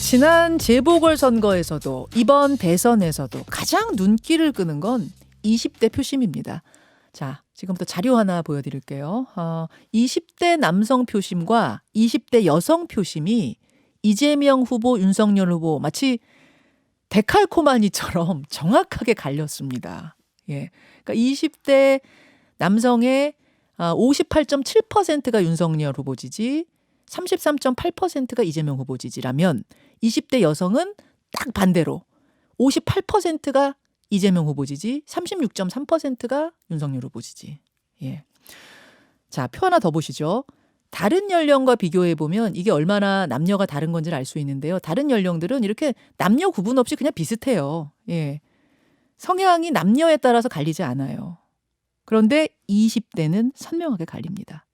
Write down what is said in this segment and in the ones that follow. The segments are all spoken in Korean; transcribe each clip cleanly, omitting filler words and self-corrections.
지난 재보궐선거에서도 이번 대선에서도 가장 눈길을 끄는 건 20대 표심입니다. 자, 지금부터 자료 하나 보여드릴게요. 20대 남성 표심과 20대 여성 표심이 이재명 후보, 윤석열 후보 마치 데칼코마니처럼 정확하게 갈렸습니다. 예, 그러니까 20대 남성의 58.7%가 윤석열 후보 지지, 33.8%가 이재명 후보 지지라면 20대 여성은 딱 반대로 58%가 이재명 후보 지지, 36.3%가 윤석열 후보 지지. 예. 자, 표 하나 더 보시죠. 다른 연령과 비교해 보면 이게 얼마나 남녀가 다른 건지를 알 수 있는데요. 다른 연령들은 이렇게 남녀 구분 없이 그냥 비슷해요. 예. 성향이 남녀에 따라서 갈리지 않아요. 그런데 20대는 선명하게 갈립니다.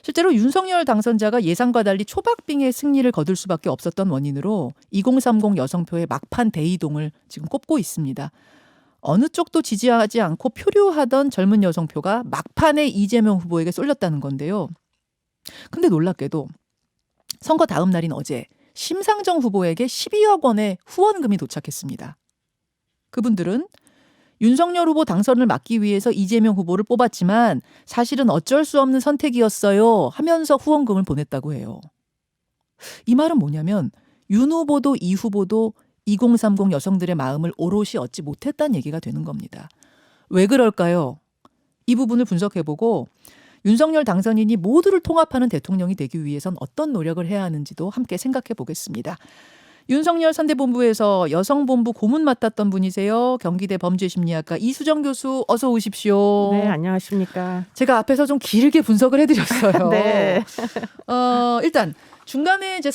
실제로 윤석열 당선자가 예상과 달리 초박빙의 승리를 거둘 수밖에 없었던 원인으로 2030 여성표의 막판 대이동을 지금 꼽고 있습니다. 어느 쪽도 지지하지 않고 표류하던 젊은 여성표가 막판에 이재명 후보에게 쏠렸다는 건데요. 근데 놀랍게도 선거 다음 날인 어제 심상정 후보에게 12억 원의 후원금이 도착했습니다. 그분들은 윤석열 후보 당선을 막기 위해서 이재명 후보를 뽑았지만 사실은 어쩔 수 없는 선택이었어요 하면서 후원금을 보냈다고 해요. 이 말은 뭐냐면 윤 후보도 이 후보도 2030 여성들의 마음을 오롯이 얻지 못했다는 얘기가 되는 겁니다. 왜 그럴까요? 이 부분을 분석해보고 윤석열 당선인이 모두를 통합하는 대통령이 되기 위해선 어떤 노력을 해야 하는지도 함께 생각해 보겠습니다. 윤석열 선대본부에서 여성본부 고문 맡았던 분이세요. 경기대 범죄심리학과 이수정 교수 어서 오십시오. 네, 안녕하십니까. 제가 앞에서 좀 길게 분석을 해드렸어요. 네. 일단 중간에 이제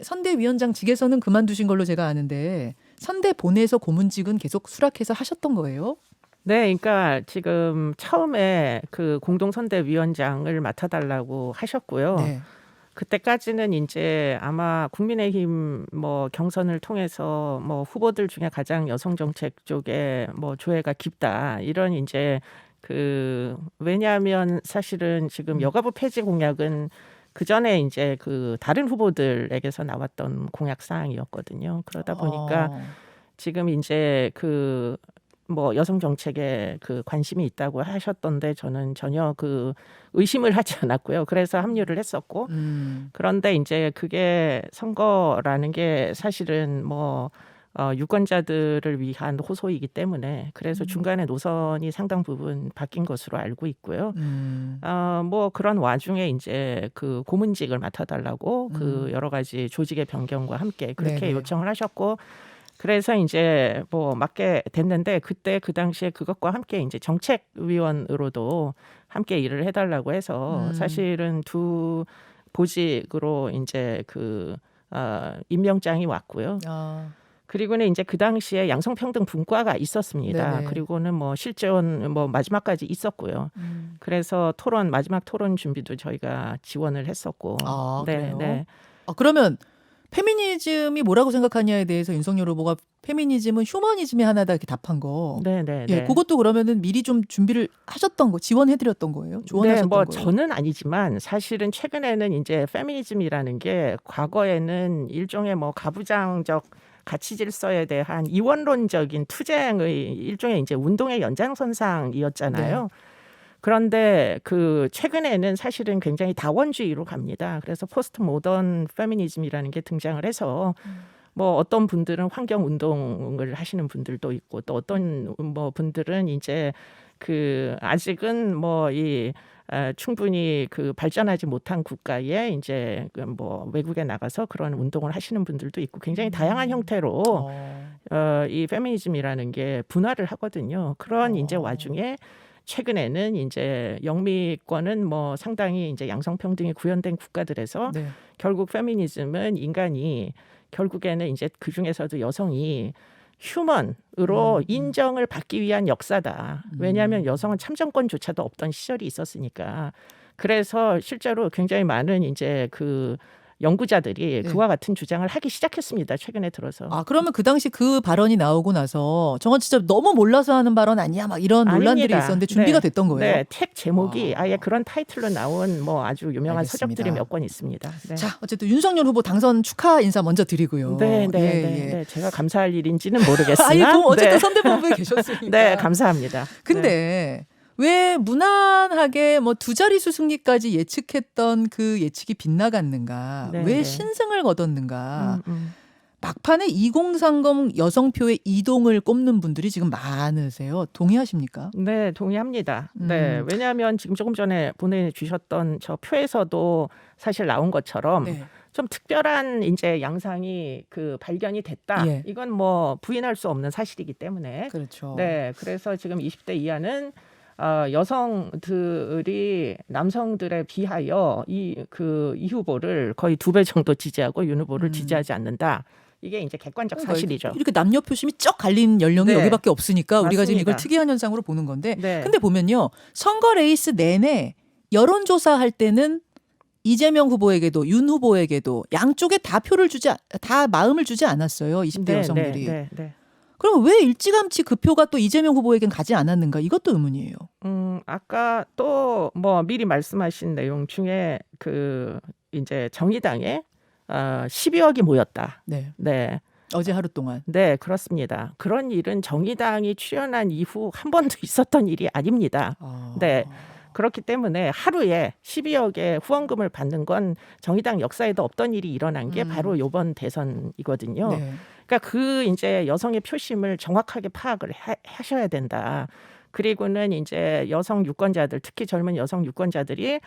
선대위원장직에서는 그만두신 걸로 제가 아는데 선대본에서 고문직은 계속 수락해서 하셨던 거예요? 네, 그러니까 지금 처음에 그 공동선대위원장을 맡아달라고 하셨고요. 네. 그때까지는 이제 아마 국민의힘 뭐 경선을 통해서 뭐 후보들 중에 가장 여성 정책 쪽에 뭐 조예가 깊다 이런 이제 그 왜냐하면 사실은 지금 여가부 폐지 공약은 그 전에 이제 그 다른 후보들에게서 나왔던 공약 사항이었거든요. 그러다 보니까 지금 이제 그 뭐 여성 정책에 그 관심이 있다고 하셨던데 저는 전혀 그 의심을 하지 않았고요. 그래서 합류를 했었고 그런데 이제 그게 선거라는 게 사실은 뭐 유권자들을 위한 호소이기 때문에 그래서 중간에 노선이 상당 부분 바뀐 것으로 알고 있고요. 뭐 그런 와중에 이제 그 고문직을 맡아달라고 그 여러 가지 조직의 변경과 함께 그렇게 네네. 요청을 하셨고. 그래서 이제 뭐 맡게 됐는데 그때 그 당시에 그것과 함께 이제 정책위원으로도 함께 일을 해달라고 해서 사실은 두 보직으로 이제 그 임명장이 왔고요. 그리고는 이제 그 당시에 양성평등 분과가 있었습니다. 네네. 그리고는 뭐 실전 뭐 마지막까지 있었고요. 그래서 마지막 토론 준비도 저희가 지원을 했었고. 그래요? 네. 그러면 페미니즘이 뭐라고 생각하냐에 대해서 윤석열 후보가 페미니즘은 휴머니즘의 하나다 이렇게 답한 거. 네네. 예, 그것도 그러면은 미리 좀 준비를 하셨던 거, 지원해드렸던 거예요? 조언하셨던 네, 뭐 거예요? 저는 아니지만 사실은 최근에는 이제 페미니즘이라는 게 과거에는 일종의 뭐 가부장적 가치 질서에 대한 이원론적인 투쟁의 일종의 이제 운동의 연장선상이었잖아요. 네. 그런데 그 최근에는 사실은 굉장히 다원주의로 갑니다. 그래서 포스트 모던 페미니즘이라는 게 등장을 해서 뭐 어떤 분들은 환경 운동을 하시는 분들도 있고 또 어떤 뭐 분들은 이제 그 아직은 뭐 이 충분히 그 발전하지 못한 국가에 이제 뭐 외국에 나가서 그런 운동을 하시는 분들도 있고 굉장히 다양한 형태로 이 페미니즘이라는 게 분화를 하거든요. 그런 이제 와중에 최근에는 이제 영미권은 뭐 상당히 이제 양성평등이 구현된 국가들에서 네. 결국 페미니즘은 인간이 결국에는 이제 그 중에서도 여성이 휴먼으로 인정을 받기 위한 역사다. 왜냐하면 여성은 참정권조차도 없던 시절이 있었으니까. 그래서 실제로 굉장히 많은 이제 그 연구자들이 네. 그와 같은 주장을 하기 시작했습니다. 최근에 들어서. 아, 그러면 그 당시 그 발언이 나오고 나서 저건 진짜 너무 몰라서 하는 발언 아니야? 막 이런 논란들이 아닙니다. 있었는데 준비가 네. 됐던 거예요? 네, 책 제목이 아. 아예 그런 타이틀로 나온 뭐 아주 유명한 알겠습니다. 서적들이 몇 권 있습니다. 네. 자, 어쨌든 윤석열 후보 당선 축하 인사 먼저 드리고요. 네, 네, 예, 네, 예. 네. 제가 감사할 일인지는 모르겠으나. 아니, 그럼 어쨌든 네. 선대본부에 계셨으니까. 네, 감사합니다. 근데 네. 왜 무난하게 뭐 두 자릿수 승리까지 예측했던 그 예측이 빗나갔는가? 네, 왜 네. 신승을 거뒀는가? 음, 음. 막판에 2030 여성표의 이동을 꼽는 분들이 지금 많으세요. 동의하십니까? 네, 동의합니다. 네, 왜냐하면 지금 조금 전에 보내주셨던 저 표에서도 사실 나온 것처럼 네. 좀 특별한 이제 양상이 그 발견이 됐다. 예. 이건 뭐 부인할 수 없는 사실이기 때문에. 그렇죠. 네, 그래서 지금 20대 이하는 여성들이 남성들에 비하여 이 후보를 거의 2배 정도 지지하고 윤 후보를 지지하지 않는다. 이게 이제 객관적 사실이죠. 이렇게 남녀 표심이 쩍 갈린 연령이 네. 여기밖에 없으니까 우리가 지금 이걸 맞습니다. 특이한 현상으로 보는 건데. 네. 근데 보면요. 선거 레이스 내내 여론조사할 때는 이재명 후보에게도 윤 후보에게도 양쪽에 다 마음을 주지 않았어요. 20대 여성들이. 네. 그럼 왜 일찌감치 그 표가 또 이재명 후보에겐 가지 않았는가? 이것도 의문이에요. 아까 또 뭐 미리 말씀하신 내용 중에 그 이제 정의당에 12억이 모였다. 네. 네. 어제 하루 동안. 네, 그렇습니다. 그런 일은 정의당이 출연한 이후 한 번도 있었던 일이 아닙니다. 네. 그렇기 때문에 하루에 12억의 후원금을 받는 건 정의당 역사에도 없던 일이 일어난 게 바로 이번 대선이거든요. 네. 그러니까 그 이제 여성의 표심을 정확하게 파악을 하셔야 된다. 그리고는 이제 여성 유권자들, 특히 젊은 여성 유권자들이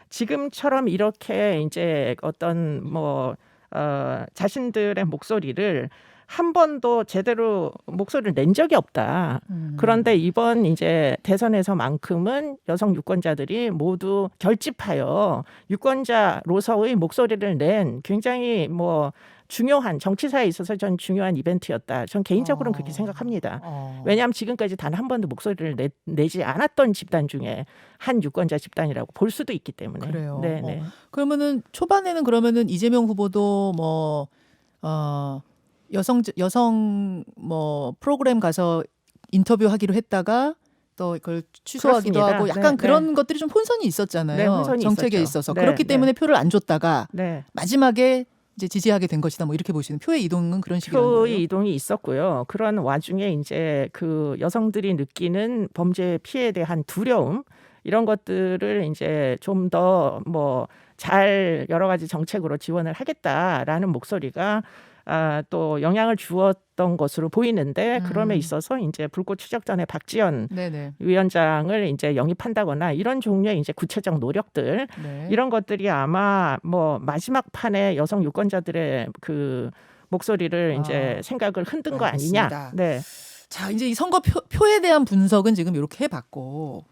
지금처럼 이렇게 이제 어떤 뭐 자신들의 목소리를 한 번도 제대로 목소리를 낸 적이 없다. 그런데 이번 이제 대선에서만큼은 여성 유권자들이 모두 결집하여 유권자로서의 목소리를 낸 굉장히 뭐 중요한 정치사에 있어서 전 중요한 이벤트였다. 전 개인적으로는 그렇게 생각합니다. 왜냐하면 지금까지 단 한 번도 목소리를 내지 않았던 집단 중에 한 유권자 집단이라고 볼 수도 있기 때문에. 그래요. 네. 그러면은 초반에는 그러면은 이재명 후보도 뭐 여성 뭐 프로그램 가서 인터뷰하기로 했다가 또 그걸 취소하기도 그렇습니다. 하고 약간 네, 그런 것들이 좀 혼선이 있었잖아요. 네, 혼선이 정책에 있었죠. 있어서. 네, 그렇기 네. 때문에 표를 안 줬다가 네. 마지막에 이제 지지하게 된 것이다. 뭐 이렇게 보시는 표의 이동은 그런 식이라는 거예요. 표의 이동이 있었고요. 그런 와중에 이제 그 여성들이 느끼는 범죄 피해에 대한 두려움 이런 것들을 이제 좀 더 뭐 잘 여러 가지 정책으로 지원을 하겠다라는 목소리가 또 영향을 주었던 것으로 보이는데 그럼에 있어서 이제 불꽃 추적전의 박지원 네네. 위원장을 이제 영입한다거나 이런 종류의 이제 구체적 노력들 네. 이런 것들이 아마 뭐 마지막 판에 여성 유권자들의 그 목소리를 이제 생각을 흔든 거 아니냐. 알겠습니다. 네. 자, 이제 이 선거 표에 대한 분석은 지금 이렇게 해봤고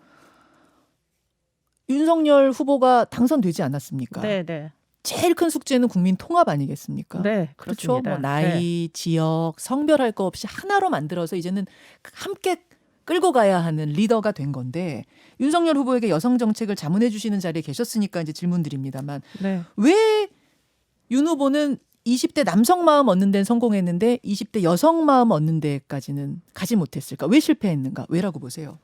윤석열 후보가 당선되지 않았습니까? 네. 제일 큰 숙제는 국민 통합 아니겠습니까? 네, 그렇죠. 그렇습니다. 뭐 나이, 지역, 성별할 거 없이 하나로 만들어서 이제는 함께 끌고 가야 하는 리더가 된 건데 윤석열 후보에게 여성 정책을 자문해 주시는 자리에 계셨으니까 이제 질문드립니다만 네. 왜 윤 후보는 20대 남성 마음 얻는 데는 성공했는데 20대 여성 마음 얻는 데까지는 가지 못했을까? 왜 실패했는가? 왜라고 보세요?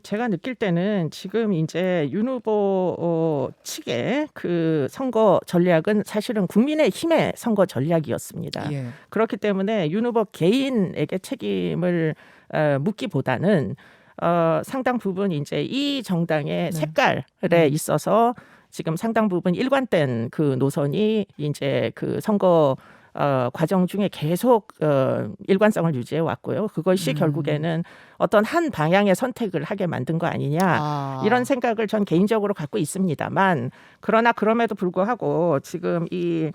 제가 느낄 때는 지금 이제 윤 후보 측의 그 선거 전략은 사실은 국민의힘의 선거 전략이었습니다. 예. 그렇기 때문에 윤 후보 개인에게 책임을 묻기보다는 상당 부분 이제 이 정당의 색깔에 있어서 지금 상당 부분 일관된 그 노선이 이제 그 선거 과정 중에 계속 일관성을 유지해 왔고요. 그것이 결국에는 어떤 한 방향의 선택을 하게 만든 거 아니냐 이런 생각을 전 개인적으로 갖고 있습니다만 그러나 그럼에도 불구하고 지금 이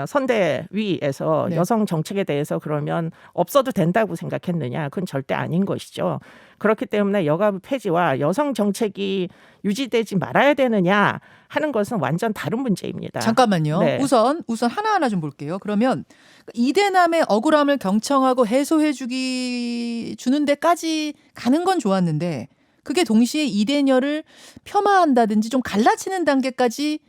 선대위에서 네. 여성 정책에 대해서 그러면 없어도 된다고 생각했느냐? 그건 절대 아닌 것이죠. 그렇기 때문에 여가부 폐지와 여성 정책이 유지되지 말아야 되느냐 하는 것은 완전 다른 문제입니다. 잠깐만요. 네. 우선 하나하나 좀 볼게요. 그러면 이대남의 억울함을 경청하고 해소해 주는 데까지 가는 건 좋았는데 그게 동시에 이대녀를 폄하한다든지 좀 갈라치는 단계까지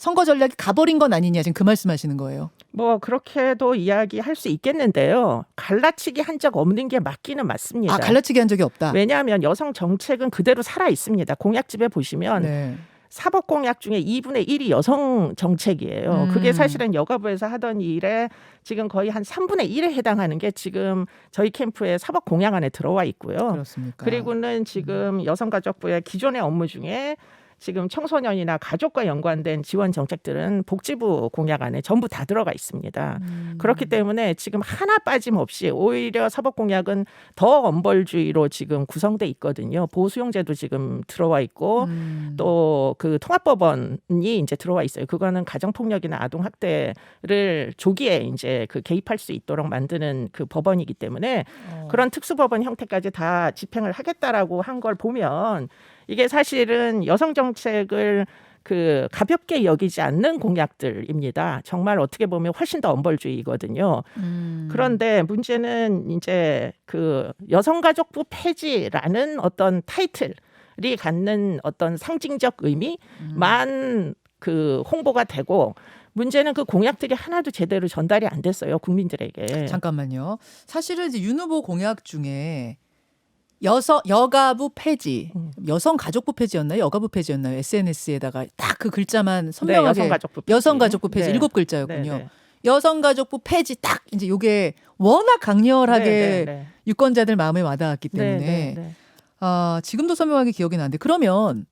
선거 전략이 가버린 건 아니냐 지금 그 말씀하시는 거예요. 뭐 그렇게도 이야기할 수 있겠는데요. 갈라치기 한 적 없는 게 맞기는 맞습니다. 아, 갈라치기 한 적이 없다. 왜냐하면 여성 정책은 그대로 살아 있습니다. 공약집에 보시면 네. 사법 공약 중에 2분의 1이 여성 정책이에요. 그게 사실은 여가부에서 하던 일에 지금 거의 한 3분의 1에 해당하는 게 지금 저희 캠프의 사법 공약 안에 들어와 있고요. 그렇습니까? 그리고는 지금 여성가족부의 기존의 업무 중에 지금 청소년이나 가족과 연관된 지원 정책들은 복지부 공약 안에 전부 다 들어가 있습니다. 그렇기 때문에 지금 하나 빠짐없이 오히려 사법 공약은 더 엄벌주의로 지금 구성돼 있거든요. 보호수용제도 지금 들어와 있고 또 그 통합법원이 이제 들어와 있어요. 그거는 가정폭력이나 아동학대를 조기에 이제 그 개입할 수 있도록 만드는 그 법원이기 때문에 그런 특수법원 형태까지 다 집행을 하겠다라고 한 걸 보면 이게 사실은 여성 정책을 그 가볍게 여기지 않는 공약들입니다. 정말 어떻게 보면 훨씬 더 엄벌주의거든요. 그런데 문제는 이제 그 여성가족부 폐지라는 어떤 타이틀이 갖는 어떤 상징적 의미만 그 홍보가 되고 문제는 그 공약들이 하나도 제대로 전달이 안 됐어요. 국민들에게. 잠깐만요. 사실은 이제 윤 후보 공약 중에 여가부 폐지, 여성가족부 폐지였나요? 여가부 폐지였나요? SNS에다가 딱 그 글자만 선명하게 여성가족부 폐지. 여성가족부 폐지 네. 7글자였군요. 네, 네. 여성가족부 폐지 딱 이제 요게 워낙 강렬하게 네, 네. 유권자들 마음에 와닿았기 네, 때문에 네, 네. 지금도 선명하게 기억이 나는데 그러면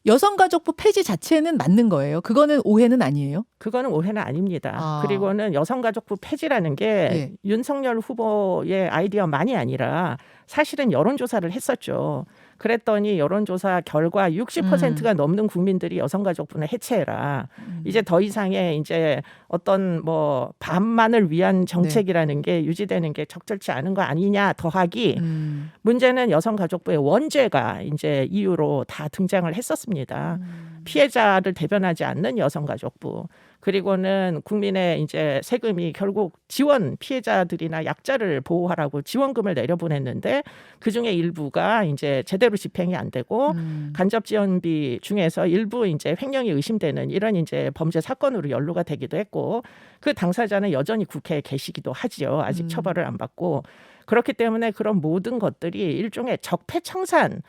여성가족부 폐지 자체는 맞는 거예요? 그거는 오해는 아니에요? 그거는 오해는 아닙니다. 그리고는 여성가족부 폐지라는 게 윤석열 후보의 아이디어만이 아니라 사실은 여론조사를 했었죠. 그랬더니 여론조사 결과 60%가 넘는 국민들이 여성가족부는 해체해라. 이제 더 이상의 이제 어떤 뭐 반만을 위한 정책이라는 게 유지되는 게 적절치 않은 거 아니냐 더하기 문제는 여성가족부의 원죄가 이제 이유로 다 등장을 했었습니다. 피해자를 대변하지 않는 여성가족부. 그리고는 국민의 이제 세금이 결국 지원 피해자들이나 약자를 보호하라고 지원금을 내려보냈는데 그 중에 일부가 이제 제대로 집행이 안 되고 간접 지원비 중에서 일부 이제 횡령이 의심되는 이런 이제 범죄 사건으로 연루가 되기도 했고 그 당사자는 여전히 국회에 계시기도 하지요. 아직 처벌을 안 받고 그렇기 때문에 그런 모든 것들이 일종의 적폐청산을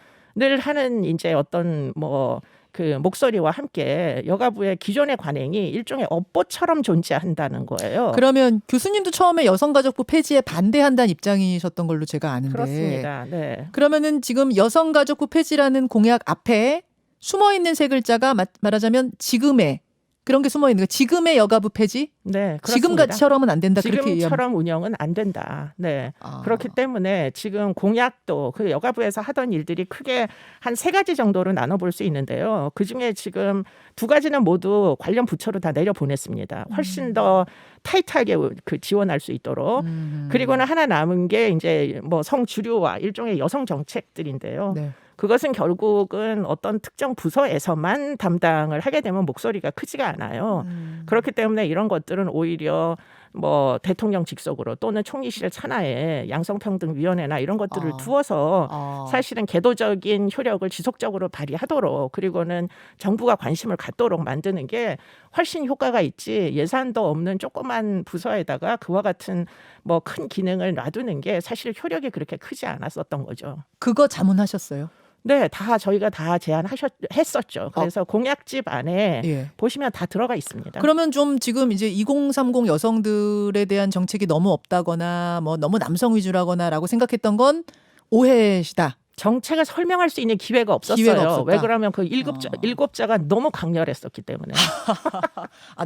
하는 이제 어떤 뭐 그 목소리와 함께 여가부의 기존의 관행이 일종의 업보처럼 존재한다는 거예요. 그러면 교수님도 처음에 여성가족부 폐지에 반대한다는 입장이셨던 걸로 제가 아는데. 그렇습니다. 네. 그러면은 지금 여성가족부 폐지라는 공약 앞에 숨어 있는 세 글자가 말하자면 지금의 그런 게 숨어 있는 거. 지금의 여가부 폐지? 네, 지금같이처럼은 안 된다. 그렇게 지금처럼 운영은 안 된다. 네. 그렇기 때문에 지금 공약도 그 여가부에서 하던 일들이 크게 한 3가지 정도로 나눠볼 수 있는데요. 그중에 지금 2가지는 모두 관련 부처로 다 내려보냈습니다. 훨씬 더 타이트하게 그 지원할 수 있도록. 그리고는 하나 남은 게 이제 뭐 성주류와 일종의 여성 정책들인데요. 네. 그것은 결국은 어떤 특정 부서에서만 담당을 하게 되면 목소리가 크지가 않아요. 그렇기 때문에 이런 것들은 오히려 뭐 대통령 직속으로 또는 총리실 산하에 양성평등위원회나 이런 것들을 두어서 사실은 궤도적인 효력을 지속적으로 발휘하도록 그리고는 정부가 관심을 갖도록 만드는 게 훨씬 효과가 있지 예산도 없는 조그만 부서에다가 그와 같은 뭐 큰 기능을 놔두는 게 사실 효력이 그렇게 크지 않았었던 거죠. 그거 자문하셨어요? 네, 다 저희가 다 제안했었죠. 그래서 공약집 안에 보시면 다 들어가 있습니다. 그러면 좀 지금 이제 2030 여성들에 대한 정책이 너무 없다거나 뭐 너무 남성 위주라거나라고 생각했던 건 오해시다. 정책을 설명할 수 있는 기회가 없었어요. 왜 그러면 그 일곱 자가 너무 강렬했었기 때문에.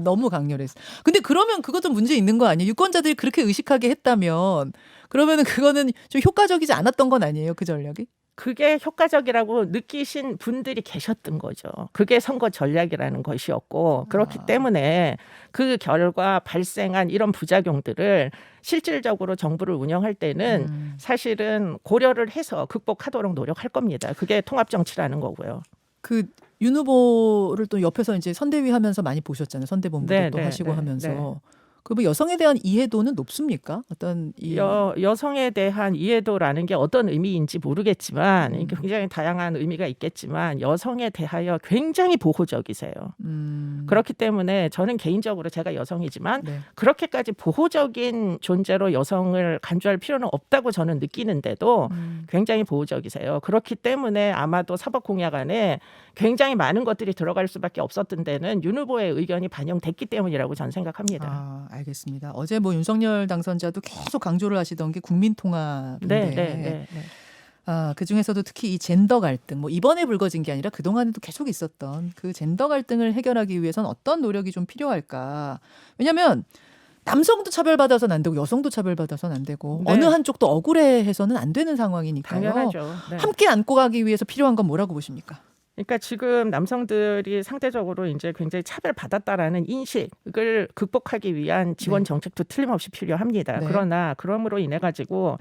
너무 강렬했어. 근데 그러면 그것도 문제 있는 거 아니에요? 유권자들이 그렇게 의식하게 했다면 그러면은 그거는 좀 효과적이지 않았던 건 아니에요? 그 전략이? 그게 효과적이라고 느끼신 분들이 계셨던 거죠. 그게 선거 전략이라는 것이었고 그렇기 때문에 그 결과 발생한 이런 부작용들을 실질적으로 정부를 운영할 때는 사실은 고려를 해서 극복하도록 노력할 겁니다. 그게 통합정치라는 거고요. 그 윤 후보를 또 옆에서 이제 선대위 하면서 많이 보셨잖아요. 선대본부도 또 하시고 하면서. 그럼 여성에 대한 이해도는 높습니까? 어떤 여성에 대한 이해도라는 게 어떤 의미인지 모르겠지만 이게 굉장히 다양한 의미가 있겠지만 여성에 대하여 굉장히 보호적이세요. 그렇기 때문에 저는 개인적으로 제가 여성이지만 네. 그렇게까지 보호적인 존재로 여성을 간주할 필요는 없다고 저는 느끼는데도 굉장히 보호적이세요. 그렇기 때문에 아마도 사법공약 안에 굉장히 많은 것들이 들어갈 수밖에 없었던 데는 윤 후보의 의견이 반영됐기 때문이라고 저는 생각합니다. 알겠습니다. 어제 뭐 윤석열 당선자도 계속 강조를 하시던 게 국민통합인데 네. 그중에서도 특히 이 젠더 갈등, 뭐 이번에 불거진 게 아니라 그동안에도 계속 있었던 그 젠더 갈등을 해결하기 위해서는 어떤 노력이 좀 필요할까? 왜냐하면 남성도 차별받아서는 안 되고 여성도 차별받아서는 안 되고 네. 어느 한쪽도 억울해해서는 안 되는 상황이니까요. 당연하죠. 네. 함께 안고 가기 위해서 필요한 건 뭐라고 보십니까? 그러니까 지금 남성들이 상대적으로 이제 굉장히 차별받았다라는 인식을 극복하기 위한 지원 정책도 틀림없이 필요합니다. 네. 그러나 그럼으로 인해 가지고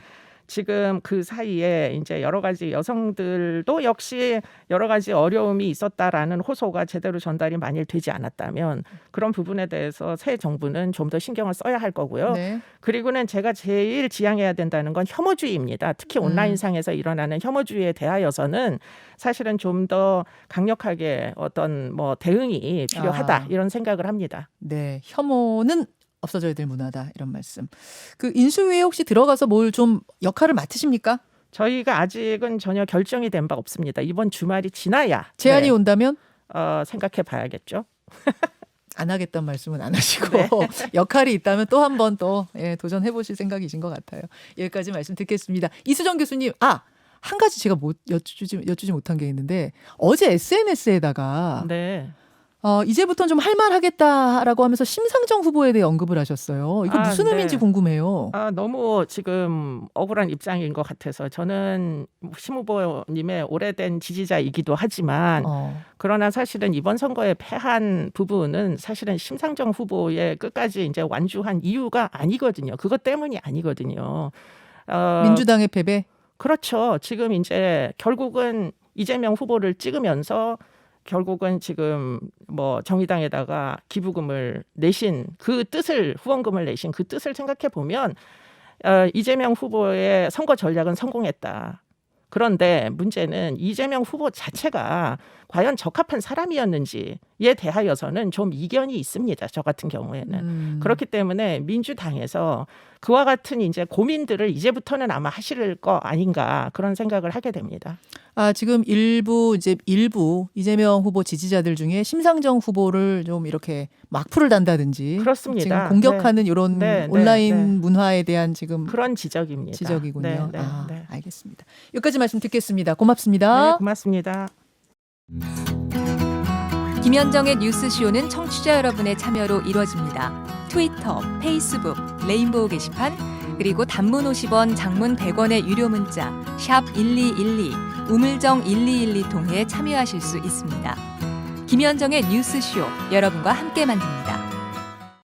지금 그 사이에 이제 여러 가지 여성들도 역시 여러 가지 어려움이 있었다라는 호소가 제대로 전달이 만일 되지 않았다면 그런 부분에 대해서 새 정부는 좀 더 신경을 써야 할 거고요. 네. 그리고는 제가 제일 지향해야 된다는 건 혐오주의입니다. 특히 온라인상에서 일어나는 혐오주의에 대하여서는 사실은 좀 더 강력하게 어떤 뭐 대응이 필요하다 이런 생각을 합니다. 네, 혐오는 없어져야 될 문화다 이런 말씀. 그 인수위에 혹시 들어가서 뭘 좀 역할을 맡으십니까? 저희가 아직은 전혀 결정이 된 바 없습니다. 이번 주말이 지나야 제안이 온다면 생각해 봐야겠죠. 안 하겠다는 말씀은 안 하시고 네. 역할이 있다면 또 한 번 또 도전해 보실 생각이신 것 같아요. 여기까지 말씀 듣겠습니다. 이수정 교수님, 한 가지 제가 여쭈지 못한 게 있는데 어제 SNS에다가 네. 이제부터는 좀 할만하겠다라고 하면서 심상정 후보에 대해 언급을 하셨어요. 이거 무슨 네. 의미인지 궁금해요. 너무 지금 억울한 입장인 것 같아서 저는 심 후보님의 오래된 지지자이기도 하지만 그러나 사실은 이번 선거에 패한 부분은 사실은 심상정 후보의 끝까지 이제 완주한 이유가 아니거든요. 그것 때문이 아니거든요. 민주당의 패배? 그렇죠. 지금 이제 결국은 이재명 후보를 찍으면서 결국은 지금 뭐 정의당에다가 기부금을 내신 그 뜻을 후원금을 내신 그 뜻을 생각해 보면 이재명 후보의 선거 전략은 성공했다. 그런데 문제는 이재명 후보 자체가 과연 적합한 사람이었는지에 대하여서는 좀 이견이 있습니다. 저 같은 경우에는. 그렇기 때문에 민주당에서 그와 같은 이제 고민들을 이제부터는 아마 하실 거 아닌가 그런 생각을 하게 됩니다. 지금 일부 이재명 후보 지지자들 중에 심상정 후보를 좀 이렇게 막풀을 단다든지 그렇습니다. 지금 공격하는 이런 온라인 문화에 대한 지금 그런 지적입니다. 지적이군요. 네. 알겠습니다. 여기까지 말씀 듣겠습니다. 고맙습니다. 네, 고맙습니다. 김현정의 뉴스쇼는 청취자 여러분의 참여로 이루어집니다. 트위터, 페이스북, 레인보우 게시판, 그리고 단문 50원, 장문 100원의 유료 문자 샵 1212, 우물정 1212 통해 참여하실 수 있습니다. 김현정의 뉴스쇼, 여러분과 함께 만듭니다.